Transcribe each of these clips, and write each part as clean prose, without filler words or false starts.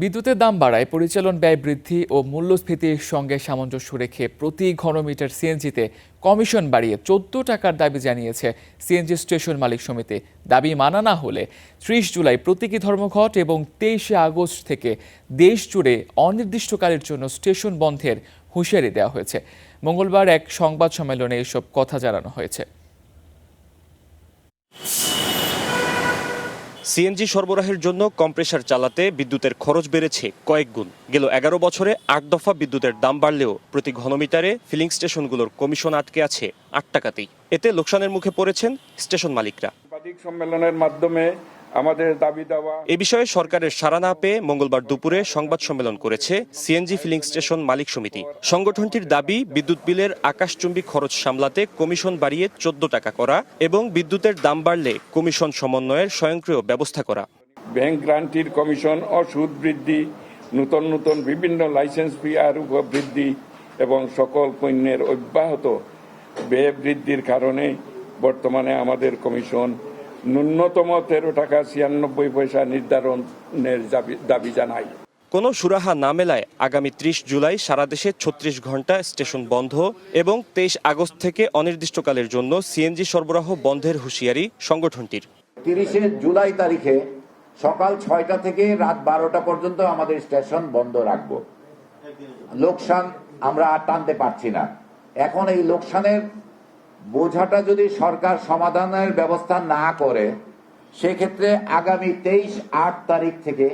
বিদ্যুতের দাম বাড়ায় পরিচালন ব্যয় বৃদ্ধি ও মূল্যস্ফীতির সঙ্গে সামঞ্জস্য রেখে প্রতি ঘনমিটার সিএনজিতে কমিশন বাড়িয়ে 14 টাকার দাবি জানিয়েছে সিএনজি স্টেশন মালিক সমিতি। দাবি মানা না হলে 30 জুলাই প্রতীকী ধর্মঘট এবং 23 আগস্ট থেকে দেশ জুড়ে অনির্দিষ্টকালের জন্য স্টেশন বন্ধের হুঁশিয়ারি দেওয়া হয়েছে। মঙ্গলবার এক সংবাদ সম্মেলনে এসব কথা জানানো হয়েছে। সিএনজি সরবরাহের জন্য কম্প্রেসার চালাতে বিদ্যুতের খরচ বেড়েছে কয়েক গুণ। গেল 11 বছরে 8 দফা বিদ্যুতের দাম বাড়লেও প্রতি ঘনমিটারে ফিলিং স্টেশনগুলোর কমিশন আটকে আছে 8 টাকাতেই। এতে লোকসানের মুখে পড়েছেন স্টেশন মালিকরা। সাংবাদিক সম্মেলনের মাধ্যমে আমাদের দাবি দেওয়া এ বিষয়ে সরকারের সাড়া না পেয়ে মঙ্গলবার দুপুরে সংবাদ সম্মেলন করেছে সিএনজি ফিলিং স্টেশন মালিক সমিতি। সংগঠনটির দাবি, বিদ্যুৎ বিলের আকাশচুম্বী খরচ সামলাতে কমিশন বাড়িয়ে 14 টাকা করা এবং বিদ্যুতের দাম বাড়লে কমিশন সমন্বয়ের স্বয়ংক্রিয় ব্যবস্থা করা। ব্যাংক গ্রান্টির কমিশন ও সুদ বৃদ্ধি, নতুন বিভিন্ন লাইসেন্স ফি আরও বৃদ্ধি এবং সকল পণ্যের অব্যাহত ব্যয় বৃদ্ধির কারণে বর্তমানে আমাদের কমিশন ন্যূনতম 13 টাকা 96 পয়সা নির্ধারণের দাবি জানায়। কোনো সুরাহা না মেলায় আগামী 30 জুলাই সারা দেশে 36 ঘন্টা স্টেশন বন্ধ এবং 23 আগস্ট থেকে অনির্দিষ্টকালের জন্য সিএনজি সরবরাহ বন্ধের হুঁশিয়ারি সংগঠনটির। 30 জুলাই তারিখে সকাল 6টা থেকে রাত 12টা পর্যন্ত আমাদের স্টেশন বন্ধ রাখব। লোকসান আমরা আর টানতে পারছি না। এখন এই লোকসানের বোঝাটা যদি সরকার সমাধানের ব্যবস্থা না করে, সেক্ষেত্রে আগামী 23-8 তারিখ থেকে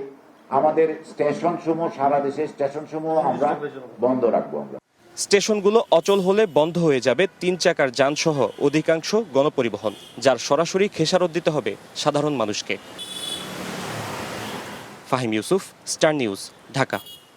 আমাদের স্টেশন সমূহ, সারা দেশের স্টেশন সমূহ আমরা বন্ধ রাখবো। স্টেশনগুলো অচল হলে বন্ধ হয়ে যাবে 3 চাকার যানসহ অধিকাংশ গণপরিবহন, যার সরাসরি খেসারত দিতে হবে সাধারণ মানুষকে। Fahim Yusuf, star news, Dhaka.